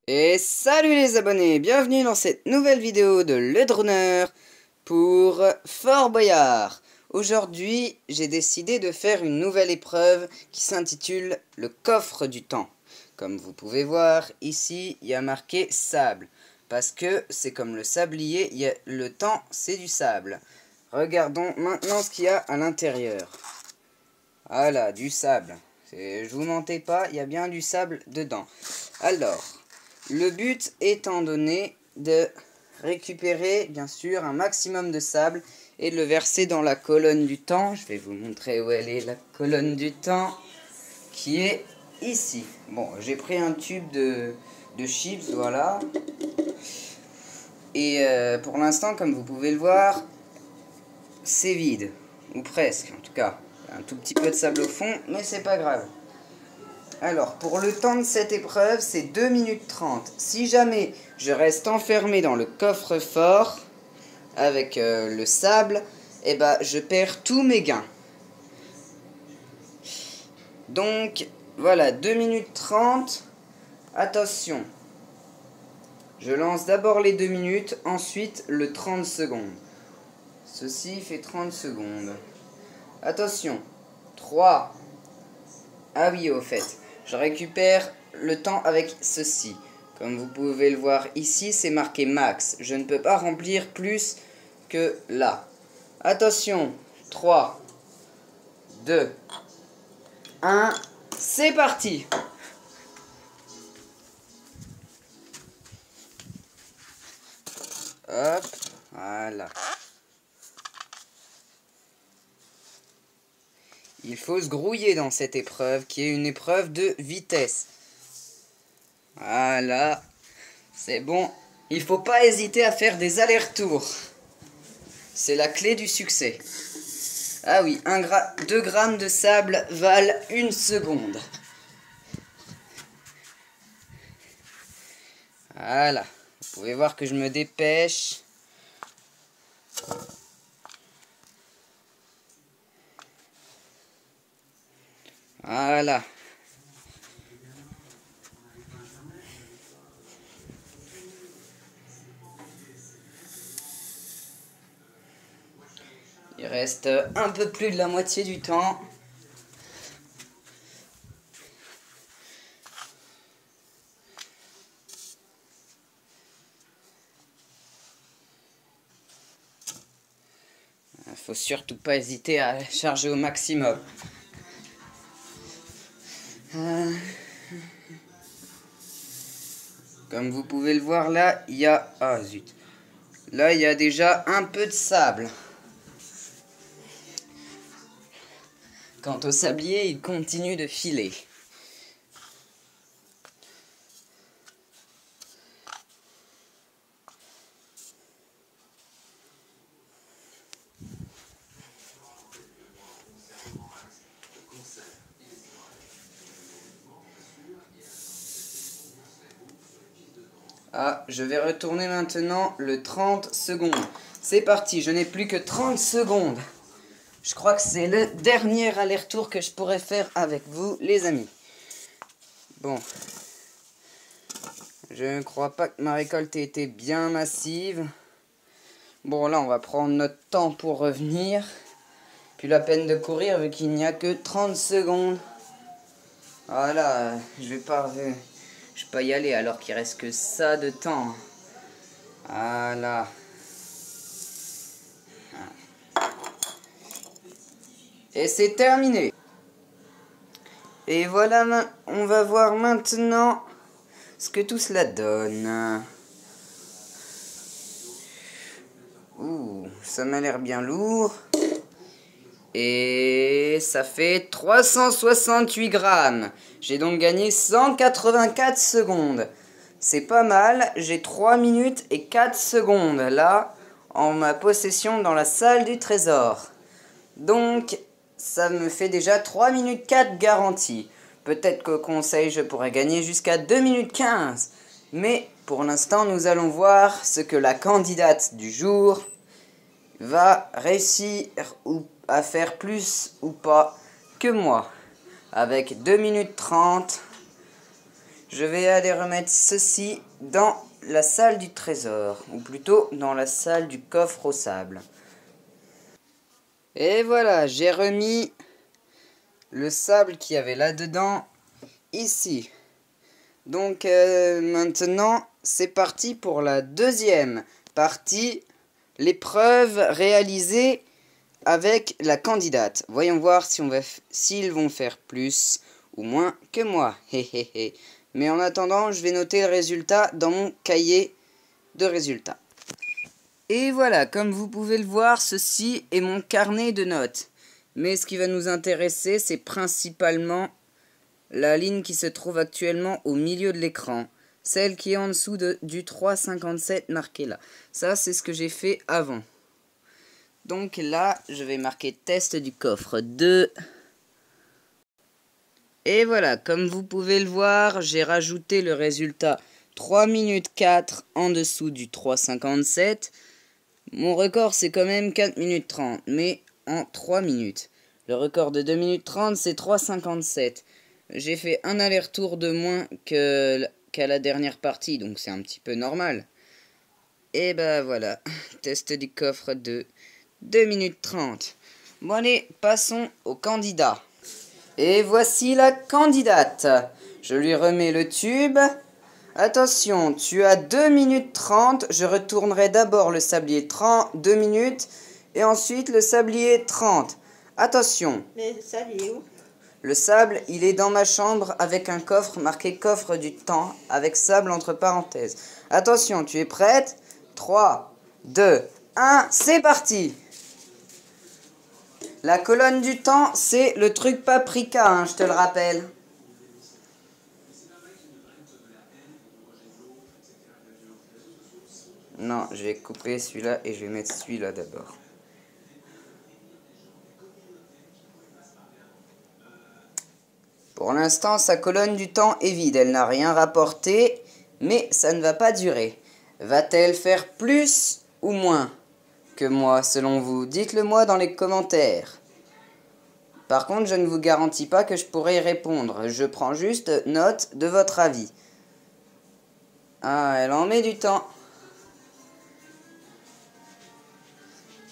Et salut les abonnés, bienvenue dans cette nouvelle vidéo de Le Droneur pour Fort Boyard. Aujourd'hui, j'ai décidé de faire une nouvelle épreuve qui s'intitule le coffre du temps. Comme vous pouvez voir, ici, il y a marqué sable. Parce que c'est comme le sablier, le temps c'est du sable. Regardons maintenant ce qu'il y a à l'intérieur. Voilà, du sable. Je vous mentais pas, il y a bien du sable dedans. Alors, le but étant donné de récupérer bien sûr un maximum de sable et de le verser dans la colonne du temps. Je vais vous montrer où elle est, la colonne du temps, qui est ici. Bon, j'ai pris un tube de chips, voilà. Et pour l'instant, comme vous pouvez le voir, c'est vide. Ou presque, en tout cas. Un tout petit peu de sable au fond, mais c'est pas grave. Alors, pour le temps de cette épreuve, c'est 2 minutes 30. Si jamais je reste enfermé dans le coffre-fort avec le sable, eh ben, je perds tous mes gains. Donc, voilà, 2 minutes 30. Attention. Je lance d'abord les 2 minutes, ensuite le 30 secondes. Ceci fait 30 secondes. Attention. 3. Ah oui, au fait. Je récupère le temps avec ceci. Comme vous pouvez le voir ici, c'est marqué max. Je ne peux pas remplir plus que là. Attention. 3, 2, 1. C'est parti. Hop. Voilà. Il faut se grouiller dans cette épreuve qui est une épreuve de vitesse. Voilà. C'est bon. Il ne faut pas hésiter à faire des allers-retours. C'est la clé du succès. Ah oui, 2 grammes de sable valent 1 seconde. Voilà. Vous pouvez voir que je me dépêche. Voilà. Il reste un peu plus de la moitié du temps. Il faut surtout pas hésiter à charger au maximum. Comme vous pouvez le voir là, il y a... Ah zut. Là, il y a déjà un peu de sable. Quant au sablier, il continue de filer. Ah, je vais retourner maintenant le 30 secondes. C'est parti, je n'ai plus que 30 secondes. Je crois que c'est le dernier aller-retour que je pourrais faire avec vous, les amis. Bon. Je ne crois pas que ma récolte ait été bien massive. Bon, là, on va prendre notre temps pour revenir. Puis la peine de courir, vu qu'il n'y a que 30 secondes. Voilà, je vais pas y aller alors qu'il reste que ça de temps. Voilà. Et c'est terminé. Et voilà, on va voir maintenant ce que tout cela donne. Ouh, ça m'a l'air bien lourd. Et ça fait 368 grammes. J'ai donc gagné 184 secondes. C'est pas mal, j'ai 3 minutes et 4 secondes là, en ma possession dans la salle du trésor. Donc, ça me fait déjà 3 minutes 4 garanties. Peut-être qu'au conseil, je pourrais gagner jusqu'à 2 minutes 15. Mais, pour l'instant, nous allons voir ce que la candidate du jour va réussir à faire plus ou pas que moi. Avec 2 minutes 30, je vais aller remettre ceci dans la salle du trésor, ou plutôt dans la salle du coffre au sable. Et voilà, j'ai remis le sable qu'il y avait là-dedans, ici. Donc maintenant, c'est parti pour la deuxième partie, l'épreuve réalisée avec la candidate. Voyons voir si s'ils vont faire plus ou moins que moi. Mais en attendant, je vais noter le résultat dans mon cahier de résultats. Et voilà, comme vous pouvez le voir, ceci est mon carnet de notes. Mais ce qui va nous intéresser, c'est principalement la ligne qui se trouve actuellement au milieu de l'écran. Celle qui est en dessous du 3,57 marqué là. Ça, c'est ce que j'ai fait avant. Donc là, je vais marquer test du coffre 2. Et voilà, comme vous pouvez le voir, j'ai rajouté le résultat 3 minutes 4 en dessous du 3,57. Mon record, c'est quand même 4 minutes 30, mais en 3 minutes. Le record de 2 minutes 30, c'est 3,57. J'ai fait un aller-retour de moins qu'à la dernière partie, donc c'est un petit peu normal. Et ben voilà, test du coffre 2, 2 minutes 30. Bon allez, passons au candidat. Et voici la candidate. Je lui remets le tube. Attention, tu as 2 minutes 30. Je retournerai d'abord le sablier 2 minutes et ensuite le sablier 30. Attention. Mais le sable, il est où? Le sable, il est dans ma chambre avec un coffre marqué coffre du temps avec sable entre parenthèses. Attention, tu es prête? 3, 2, 1, c'est parti! La colonne du temps, c'est le truc paprika, hein, je te le rappelle. Non, je vais couper celui-là et je vais mettre celui-là d'abord. Pour l'instant, sa colonne du temps est vide. Elle n'a rien rapporté, mais ça ne va pas durer. Va-t-elle faire plus ou moins que moi, selon vous? Dites-le moi dans les commentaires. Par contre, je ne vous garantis pas que je pourrai y répondre. Je prends juste note de votre avis. Ah, elle en met du temps.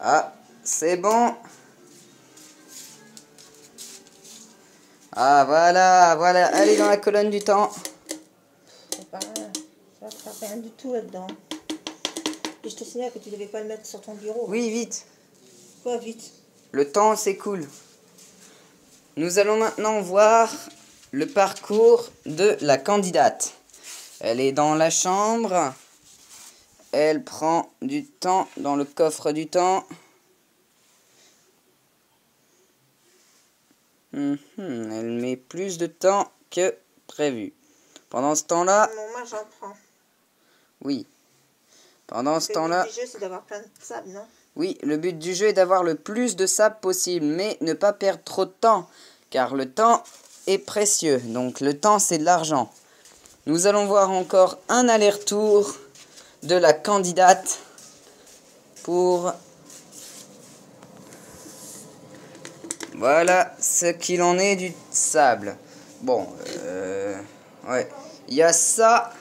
Ah, c'est bon. Ah, voilà, elle est dans la colonne du temps. Ça sert rien du tout là-dedans. Et je te signale que tu devais pas le mettre sur ton bureau. Oui, vite. Quoi, vite? Le temps s'écoule. Nous allons maintenant voir le parcours de la candidate. Elle est dans la chambre. Elle prend du temps dans le coffre du temps. Elle met plus de temps que prévu. Pendant ce temps-là... Non, moi j'en prends. Oui. Pendant ce temps-là... Le but du jeu, c'est d'avoir plein de sable, non? Oui, le but du jeu est d'avoir le plus de sable possible, mais ne pas perdre trop de temps, car le temps est précieux. Donc le temps, c'est de l'argent. Nous allons voir encore un aller-retour de la candidate pour... Voilà ce qu'il en est du sable. Bon, ouais. Il y a ça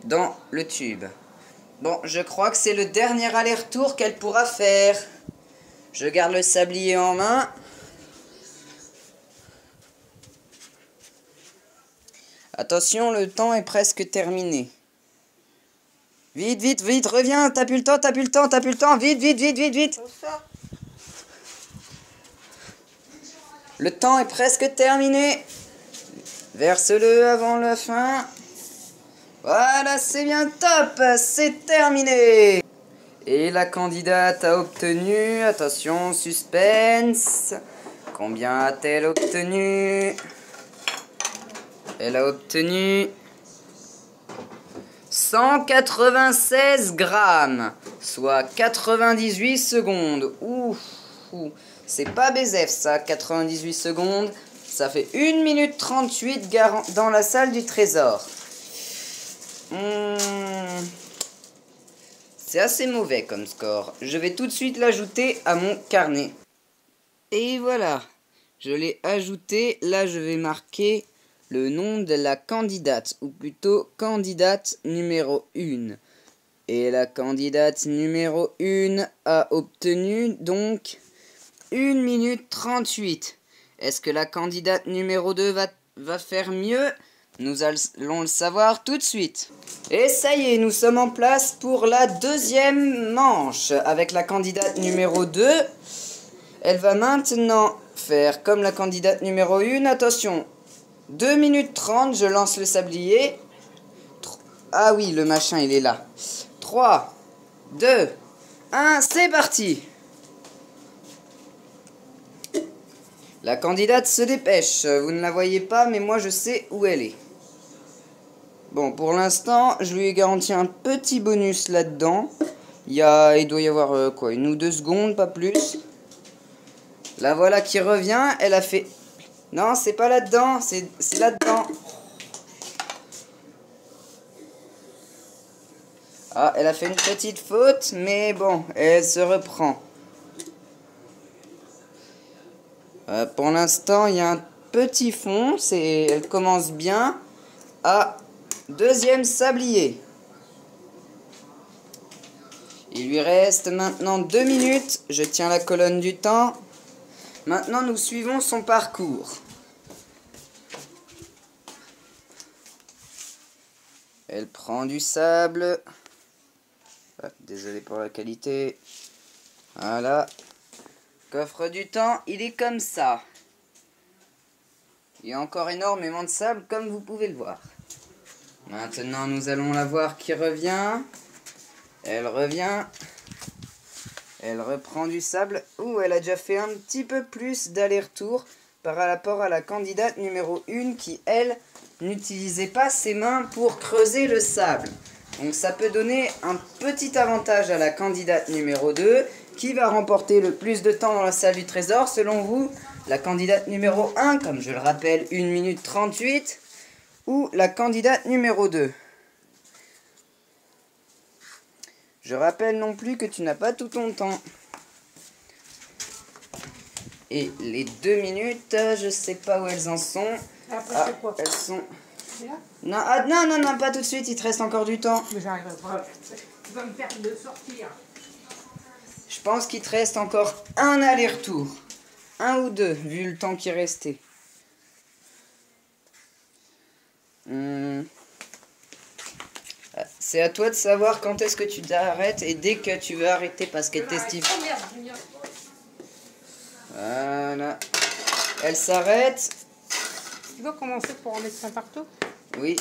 dans le tube. Bon, je crois que c'est le dernier aller-retour qu'elle pourra faire. Je garde le sablier en main. Attention, le temps est presque terminé. Vite, vite, vite, reviens, t'as plus le temps, vite, vite, vite, vite, vite. Le temps est presque terminé. Verse-le avant la fin. Voilà, c'est bien top, c'est terminé. Et la candidate a obtenu, attention, suspense. Combien a-t-elle obtenu? Elle a obtenu 196 grammes, soit 98 secondes. Ouh, c'est pas BZF ça, 98 secondes. Ça fait 1 minute 38 dans la salle du trésor. C'est assez mauvais comme score. Je vais tout de suite l'ajouter à mon carnet. Et voilà, je l'ai ajouté. Là, je vais marquer le nom de la candidate, ou plutôt candidate numéro 1. Et la candidate numéro 1 a obtenu donc 1 minute 38. Est-ce que la candidate numéro 2 va faire mieux? Nous allons le savoir tout de suite. Et ça y est, nous sommes en place pour la deuxième manche avec la candidate numéro 2. Elle va maintenant faire comme la candidate numéro 1. Attention, 2 minutes 30, je lance le sablier. Ah oui, le machin, il est là. 3, 2, 1, c'est parti! La candidate se dépêche. Vous ne la voyez pas, mais moi je sais où elle est. Bon, pour l'instant, je lui ai garanti un petit bonus là-dedans. Il doit y avoir quoi, 1 ou 2 secondes, pas plus. La voilà qui revient. Elle a fait... Non, c'est pas là-dedans, c'est là-dedans. Ah, elle a fait une petite faute, mais bon, elle se reprend. Pour l'instant, il y a un petit fond, elle commence bien. Ah, deuxième sablier. Il lui reste maintenant 2 minutes. Je tiens la colonne du temps. Maintenant, nous suivons son parcours. Elle prend du sable. Ah, désolé pour la qualité. Voilà. Coffre du temps, il est comme ça. Il y a encore énormément de sable, comme vous pouvez le voir. Maintenant, nous allons la voir qui revient. Elle revient. Elle reprend du sable. Ouh, elle a déjà fait un petit peu plus d'aller-retour par rapport à la candidate numéro 1 qui, elle, n'utilisait pas ses mains pour creuser le sable. Donc ça peut donner un petit avantage à la candidate numéro 2 qui va remporter le plus de temps dans la salle du trésor. Selon vous, la candidate numéro 1, comme je le rappelle, 1 minute 38, ou la candidate numéro 2. Je rappelle non plus que tu n'as pas tout ton temps. Et les 2 minutes, je sais pas où elles en sont. Après, c'est quoi? Elles sont... C'est là? Non, non, pas tout de suite, il te reste encore du temps. Mais j'arrive pas. Tu vas me faire de sortir. Je pense qu'il te reste encore un aller-retour. 1 ou 2, vu le temps qui est resté. C'est à toi de savoir quand est-ce que tu t'arrêtes et dès que tu veux arrêter parce qu'elle t'estime. Voilà. Elle s'arrête. Tu vas commencer pour en mettre ça partout? Oui.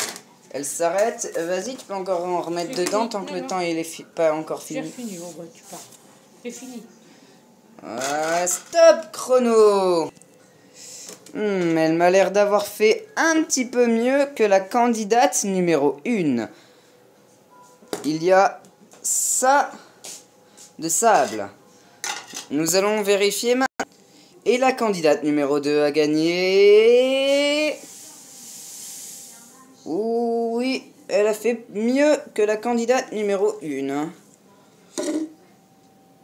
Elle s'arrête. Vas-y, tu peux encore en remettre dedans tant que le temps il est pas encore fini. J'ai fini, oh, tu pars. C'est fini. Stop chrono. Elle m'a l'air d'avoir fait un petit peu mieux que la candidate numéro 1. Il y a ça de sable. Nous allons vérifier maintenant. Et la candidate numéro 2 a gagné. Oui, elle a fait mieux que la candidate numéro 1.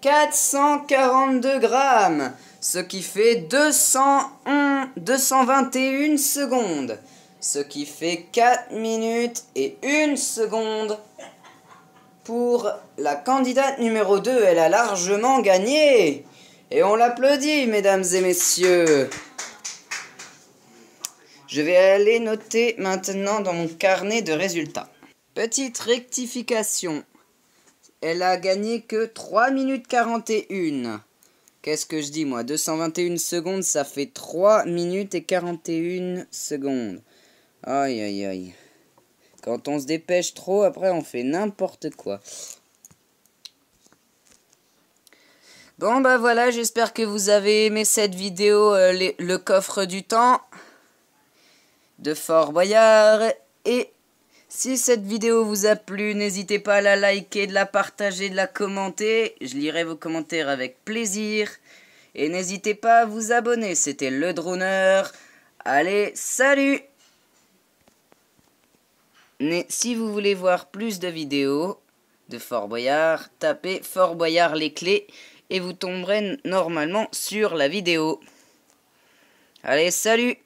442 grammes, ce qui fait 221 secondes, ce qui fait 4 minutes et 1 seconde pour la candidate numéro 2. Elle a largement gagné et on l'applaudit, mesdames et messieurs. Je vais aller noter maintenant dans mon carnet de résultats. Petite rectification. Elle a gagné que 3 minutes 41. Qu'est-ce que je dis moi? 221 secondes, ça fait 3 minutes et 41 secondes. Aïe aïe aïe. Quand on se dépêche trop, après on fait n'importe quoi. Bon bah voilà, j'espère que vous avez aimé cette vidéo, le coffre du temps de Fort Boyard. Et si cette vidéo vous a plu, n'hésitez pas à la liker, de la partager, de la commenter. Je lirai vos commentaires avec plaisir. Et n'hésitez pas à vous abonner. C'était le Droneur. Allez, salut! Mais si vous voulez voir plus de vidéos de Fort Boyard, tapez Fort Boyard les clés et vous tomberez normalement sur la vidéo. Allez, salut!